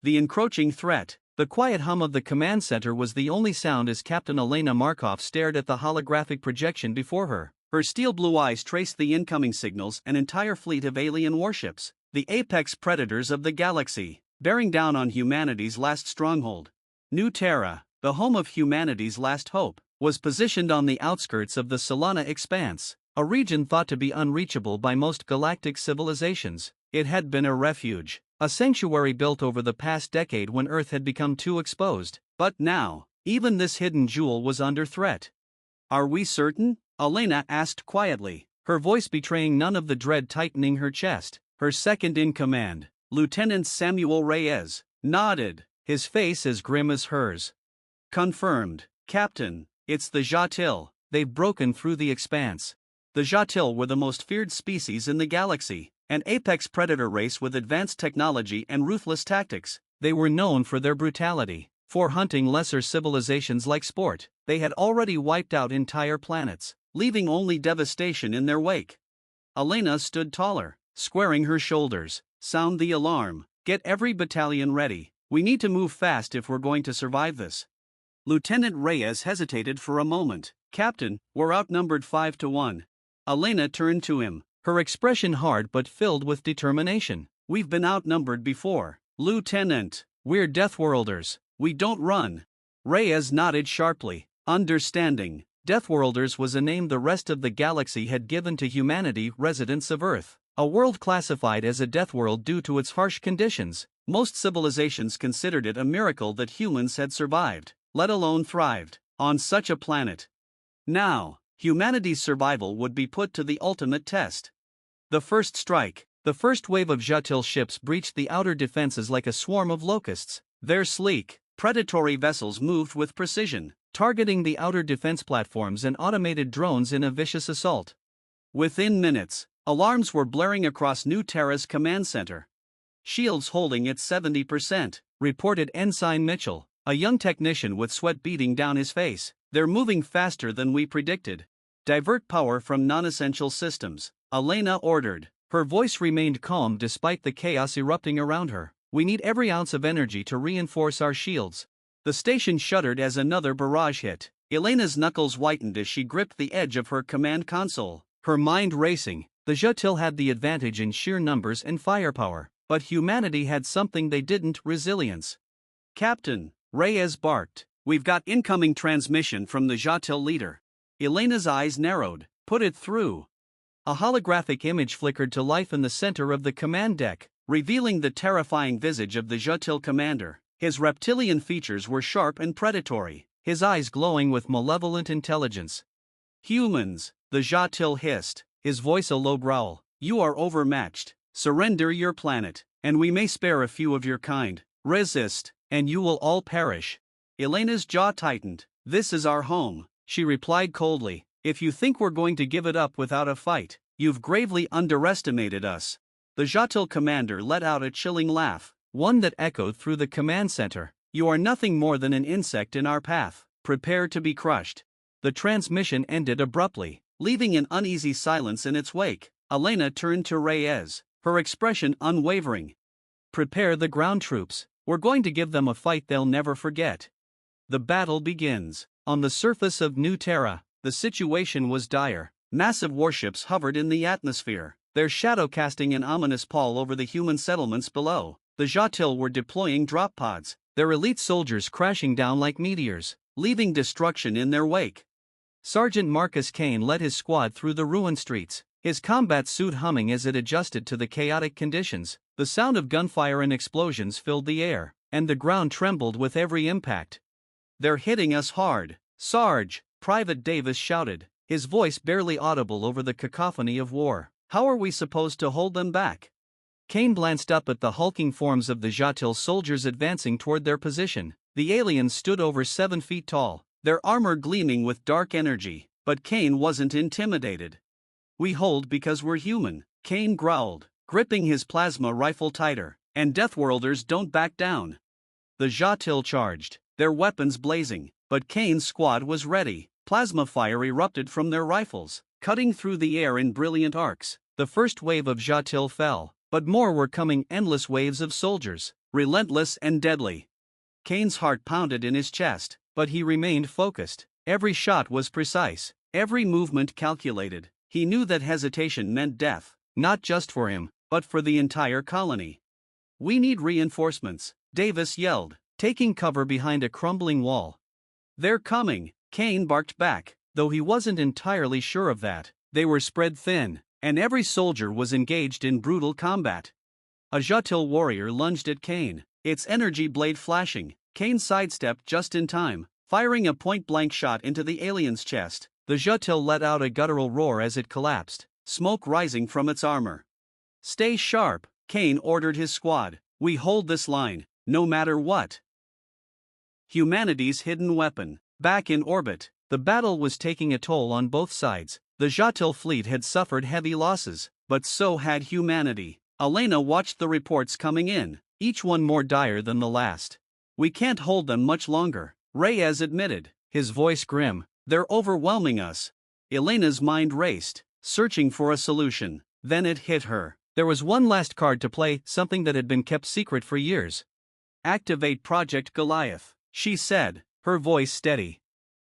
The encroaching threat. The quiet hum of the command center was the only sound as Captain Elena Markov stared at the holographic projection before her. Her steel blue eyes traced the incoming signals, an entire fleet of alien warships, the apex predators of the galaxy, bearing down on humanity's last stronghold. New Terra, the home of humanity's last hope, was positioned on the outskirts of the Solana expanse, a region thought to be unreachable by most galactic civilizations. It had been a refuge, a sanctuary built over the past decade when Earth had become too exposed, but now, even this hidden jewel was under threat. "Are we certain?" Elena asked quietly, her voice betraying none of the dread tightening her chest. Her second-in-command, Lieutenant Samuel Reyes, nodded, his face as grim as hers. "Confirmed, Captain, it's the Jatil. They've broken through the expanse." The Jatil were the most feared species in the galaxy, an apex predator race with advanced technology and ruthless tactics. They were known for their brutality, for hunting lesser civilizations like sport. They had already wiped out entire planets, leaving only devastation in their wake. Elena stood taller, squaring her shoulders. "Sound the alarm. Get every battalion ready. We need to move fast if we're going to survive this." Lieutenant Reyes hesitated for a moment. "Captain, we're outnumbered 5-1. Elena turned to him, her expression hard but filled with determination. "We've been outnumbered before, Lieutenant. We're Deathworlders. We don't run." Reyes nodded sharply, understanding. Deathworlders was a name the rest of the galaxy had given to humanity, residents of Earth, a world classified as a deathworld due to its harsh conditions. Most civilizations considered it a miracle that humans had survived, let alone thrived, on such a planet. Now, humanity's survival would be put to the ultimate test. The first strike. The first wave of Jatil ships breached the outer defenses like a swarm of locusts. Their sleek, predatory vessels moved with precision, targeting the outer defense platforms and automated drones in a vicious assault. Within minutes, alarms were blaring across New Terra's command center. "Shields holding at 70%, reported Ensign Mitchell, a young technician with sweat beading down his face. "They're moving faster than we predicted. Divert power from non-essential systems," Elena ordered. Her voice remained calm despite the chaos erupting around her. "We need every ounce of energy to reinforce our shields." The station shuddered as another barrage hit. Elena's knuckles whitened as she gripped the edge of her command console, her mind racing. The Jatil had the advantage in sheer numbers and firepower, but humanity had something they didn't: resilience. "Captain," Reyes barked, "we've got incoming transmission from the Jatil leader." Elena's eyes narrowed. "Put it through." A holographic image flickered to life in the center of the command deck, revealing the terrifying visage of the Jatil commander. His reptilian features were sharp and predatory, his eyes glowing with malevolent intelligence. "Humans," the Jatil hissed, his voice a low growl, "you are overmatched. Surrender your planet, and we may spare a few of your kind. Resist, and you will all perish." Elena's jaw tightened. "This is our home," she replied coldly. "If you think we're going to give it up without a fight, you've gravely underestimated us." The Jatil commander let out a chilling laugh, one that echoed through the command center. "You are nothing more than an insect in our path. Prepare to be crushed." The transmission ended abruptly, leaving an uneasy silence in its wake. Elena turned to Reyes, her expression unwavering. "Prepare the ground troops. We're going to give them a fight they'll never forget." The battle begins. On the surface of New Terra, the situation was dire. Massive warships hovered in the atmosphere, their shadow casting an ominous pall over the human settlements below. The Jatil were deploying drop pods, their elite soldiers crashing down like meteors, leaving destruction in their wake. Sergeant Marcus Kane led his squad through the ruined streets, his combat suit humming as it adjusted to the chaotic conditions. The sound of gunfire and explosions filled the air, and the ground trembled with every impact. "They're hitting us hard, Sarge," Private Davis shouted, his voice barely audible over the cacophony of war. "How are we supposed to hold them back?" Kane glanced up at the hulking forms of the Jatil soldiers advancing toward their position. The aliens stood over 7 feet tall, their armor gleaming with dark energy, but Kane wasn't intimidated. "We hold because we're human," Kane growled, gripping his plasma rifle tighter, "and Deathworlders don't back down." The Jatil charged, their weapons blazing, but Kane's squad was ready. Plasma fire erupted from their rifles, cutting through the air in brilliant arcs. The first wave of Jatil fell, but more were coming, endless waves of soldiers. relentless and deadly. Kane's heart pounded in his chest, but he remained focused. Every shot was precise, every movement calculated. He knew that hesitation meant death, not just for him, but for the entire colony. "We need reinforcements," Davis yelled, taking cover behind a crumbling wall. "They're coming," Kane barked back, though he wasn't entirely sure of that. They were spread thin, and every soldier was engaged in brutal combat. A Jatil warrior lunged at Kane, its energy blade flashing. Kane sidestepped just in time, firing a point-blank shot into the alien's chest. The Jatil let out a guttural roar as it collapsed, smoke rising from its armor. "Stay sharp," Kane ordered his squad. "We hold this line, no matter what." Humanity's hidden weapon. Back in orbit, the battle was taking a toll on both sides. The Jatil fleet had suffered heavy losses, but so had humanity. Elena watched the reports coming in, each one more dire than the last. "We can't hold them much longer," Reyes admitted, his voice grim. "They're overwhelming us." Elena's mind raced, searching for a solution. Then it hit her. There was one last card to play, something that had been kept secret for years. "Activate Project Goliath," she said, her voice steady.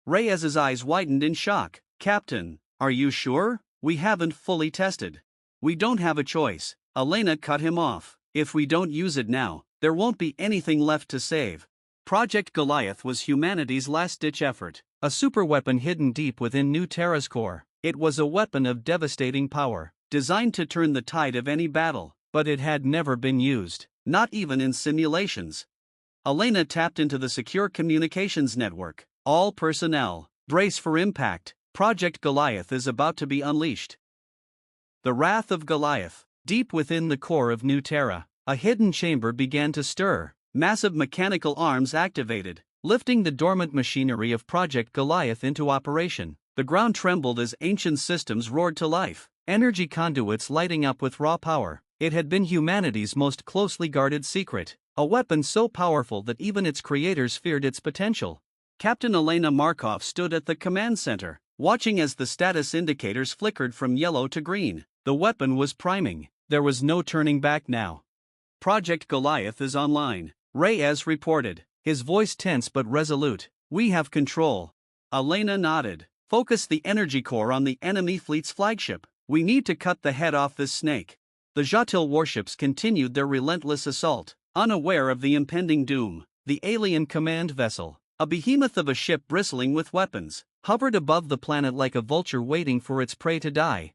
Reyes's eyes widened in shock. "Captain, are you sure? We haven't fully tested." "We don't have a choice," Elena cut him off. "If we don't use it now, there won't be anything left to save." Project Goliath was humanity's last-ditch effort, a superweapon hidden deep within New Terra's core. It was a weapon of devastating power, designed to turn the tide of any battle, but it had never been used, not even in simulations. Elena tapped into the secure communications network. "All personnel, brace for impact. Project Goliath is about to be unleashed." The wrath of Goliath. Deep within the core of New Terra, a hidden chamber began to stir. Massive mechanical arms activated, lifting the dormant machinery of Project Goliath into operation. The ground trembled as ancient systems roared to life, energy conduits lighting up with raw power. It had been humanity's most closely guarded secret, a weapon so powerful that even its creators feared its potential. Captain Elena Markov stood at the command center, watching as the status indicators flickered from yellow to green. The weapon was priming. There was no turning back now. "Project Goliath is online," Reyes reported, his voice tense but resolute. "We have control." Elena nodded. "Focus the energy core on the enemy fleet's flagship. We need to cut the head off this snake." The Jatil warships continued their relentless assault, unaware of the impending doom. The alien command vessel, a behemoth of a ship bristling with weapons, hovered above the planet like a vulture waiting for its prey to die.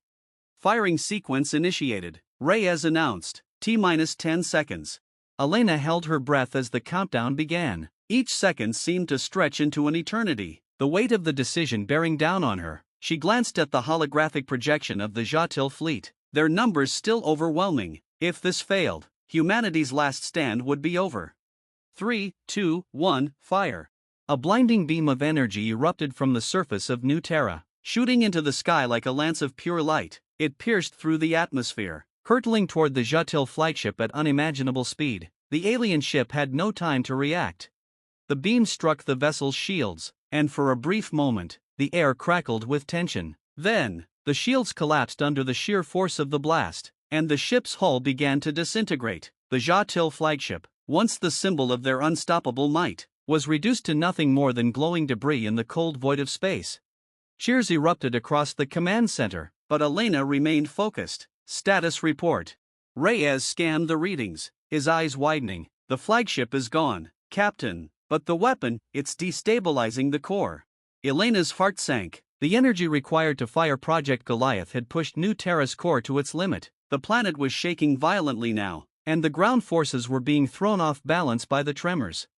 "Firing sequence initiated," Reyes announced. "T-10 seconds." Elena held her breath as the countdown began. Each second seemed to stretch into an eternity, the weight of the decision bearing down on her. She glanced at the holographic projection of the Jatil fleet, their numbers still overwhelming. If this failed, humanity's last stand would be over. 3, 2, 1, fire. A blinding beam of energy erupted from the surface of New Terra, shooting into the sky like a lance of pure light. It pierced through the atmosphere, hurtling toward the Jatil flagship at unimaginable speed. The alien ship had no time to react. The beam struck the vessel's shields, and for a brief moment, the air crackled with tension. Then, the shields collapsed under the sheer force of the blast, and the ship's hull began to disintegrate. The Jatil flagship, once the symbol of their unstoppable might, was reduced to nothing more than glowing debris in the cold void of space. Cheers erupted across the command center, but Elena remained focused. "Status report." Reyes scanned the readings, his eyes widening. "The flagship is gone, Captain, but the weapon, it's destabilizing the core." Elena's heart sank. The energy required to fire Project Goliath had pushed New Terra's core to its limit. The planet was shaking violently now, and the ground forces were being thrown off balance by the tremors.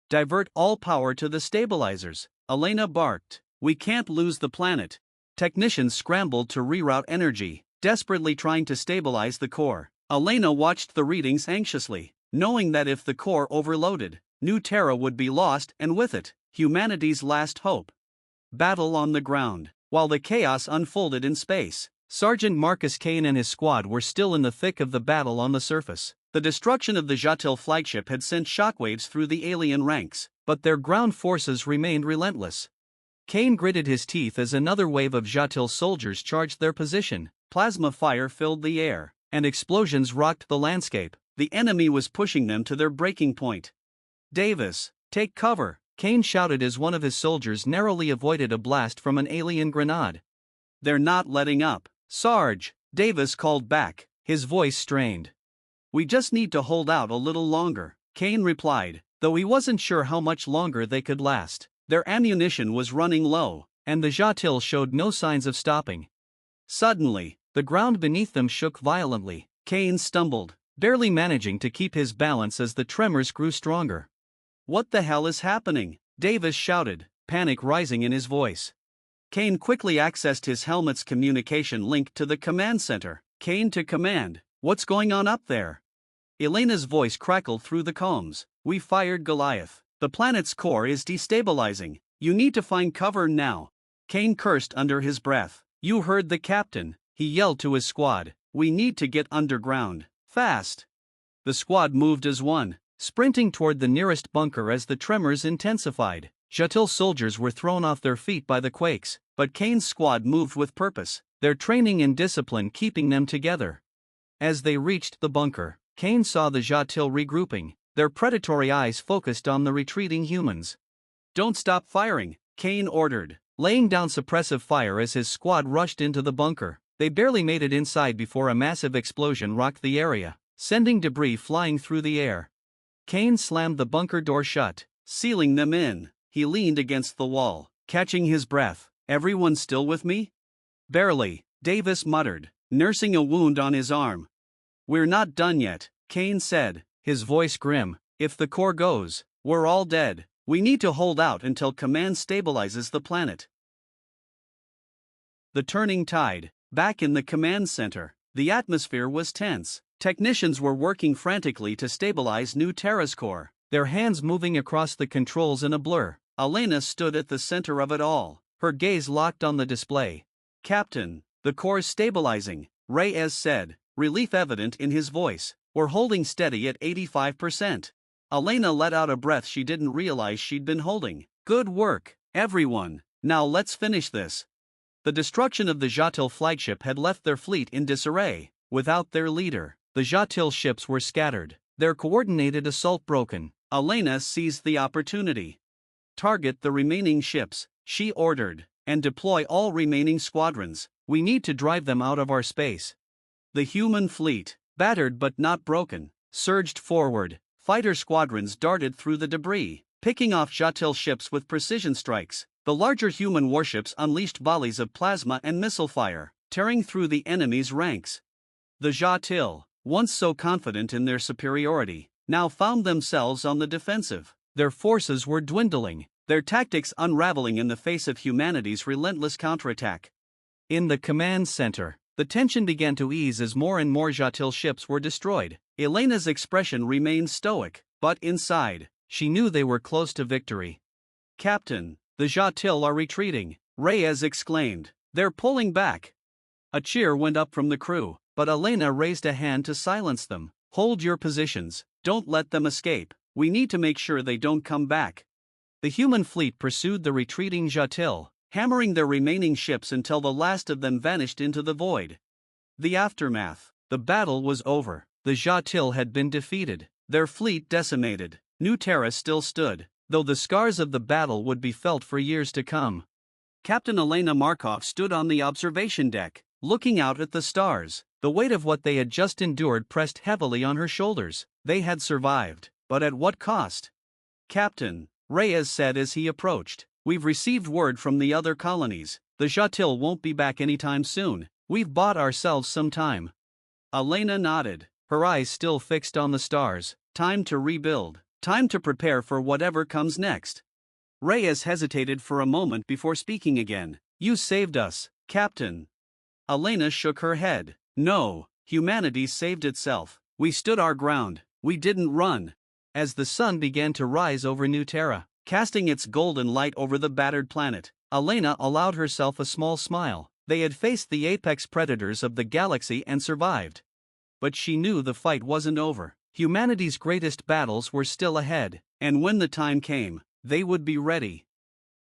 "Divert all power to the stabilizers," Elena barked. "We can't lose the planet." Technicians scrambled to reroute energy, desperately trying to stabilize the core. Elena watched the readings anxiously, knowing that if the core overloaded, New Terra would be lost, and with it, humanity's last hope. Battle on the ground. While the chaos unfolded in space, Sergeant Marcus Kane and his squad were still in the thick of the battle on the surface. The destruction of the Jatil flagship had sent shockwaves through the alien ranks, but their ground forces remained relentless. Kane gritted his teeth as another wave of Jatil soldiers charged their position. Plasma fire filled the air, and explosions rocked the landscape. The enemy was pushing them to their breaking point. Davis, take cover, Kane shouted as one of his soldiers narrowly avoided a blast from an alien grenade. They're not letting up, Sarge, Davis called back, his voice strained. We just need to hold out a little longer, Kane replied, though he wasn't sure how much longer they could last. Their ammunition was running low, and the Jatil showed no signs of stopping. Suddenly, the ground beneath them shook violently. Kane stumbled, barely managing to keep his balance as the tremors grew stronger. What the hell is happening? Davis shouted, panic rising in his voice. Kane quickly accessed his helmet's communication link to the command center. Kane to command, what's going on up there? Elena's voice crackled through the combs. We fired Goliath. The planet's core is destabilizing. You need to find cover now. Kane cursed under his breath. You heard the captain, he yelled to his squad. We need to get underground, fast. The squad moved as one, sprinting toward the nearest bunker as the tremors intensified. Jatil soldiers were thrown off their feet by the quakes, but Kane's squad moved with purpose, their training and discipline keeping them together. As they reached the bunker, Kane saw the Jatil regrouping, their predatory eyes focused on the retreating humans. Don't stop firing, Kane ordered, laying down suppressive fire as his squad rushed into the bunker. They barely made it inside before a massive explosion rocked the area, sending debris flying through the air. Kane slammed the bunker door shut, sealing them in. He leaned against the wall, catching his breath. Everyone still with me? Barely, Davis muttered, nursing a wound on his arm. We're not done yet, Kane said, his voice grim. If the core goes, we're all dead. We need to hold out until command stabilizes the planet. The turning tide. Back in the command center, the atmosphere was tense. Technicians were working frantically to stabilize New Terra's core, their hands moving across the controls in a blur. Elena stood at the center of it all, her gaze locked on the display. Captain, the core's stabilizing, Reyes said, relief evident in his voice. We're holding steady at 85%. Elena let out a breath she didn't realize she'd been holding. Good work, everyone. Now let's finish this. The destruction of the Jatil flagship had left their fleet in disarray. Without their leader, the Jatil ships were scattered, their coordinated assault broken. Elena seized the opportunity. Target the remaining ships, she ordered, and deploy all remaining squadrons. We need to drive them out of our space. The human fleet, battered but not broken, surged forward. Fighter squadrons darted through the debris, picking off Jatil ships with precision strikes. The larger human warships unleashed volleys of plasma and missile fire, tearing through the enemy's ranks. The Jatil, once so confident in their superiority, now found themselves on the defensive. Their forces were dwindling, their tactics unraveling in the face of humanity's relentless counterattack. In the command center, the tension began to ease as more and more Jatil ships were destroyed. Elena's expression remained stoic, but inside, she knew they were close to victory. Captain, the Jatil are retreating, Reyes exclaimed. They're pulling back. A cheer went up from the crew, but Elena raised a hand to silence them. Hold your positions, don't let them escape. We need to make sure they don't come back. The human fleet pursued the retreating Jatil, hammering their remaining ships until the last of them vanished into the void. The aftermath. The battle was over. The Jatil had been defeated, their fleet decimated. New Terra still stood, though the scars of the battle would be felt for years to come. Captain Elena Markov stood on the observation deck, looking out at the stars. The weight of what they had just endured pressed heavily on her shoulders. They had survived, but at what cost? Captain, Reyes said as he approached, we've received word from the other colonies. The Jatil won't be back anytime soon. We've bought ourselves some time. Elena nodded, her eyes still fixed on the stars. Time to rebuild. Time to prepare for whatever comes next. Reyes hesitated for a moment before speaking again. You saved us, Captain. Elena shook her head. No, humanity saved itself. We stood our ground. We didn't run. As the sun began to rise over New Terra, casting its golden light over the battered planet, Elena allowed herself a small smile. They had faced the apex predators of the galaxy and survived. But she knew the fight wasn't over. Humanity's greatest battles were still ahead, and when the time came, they would be ready.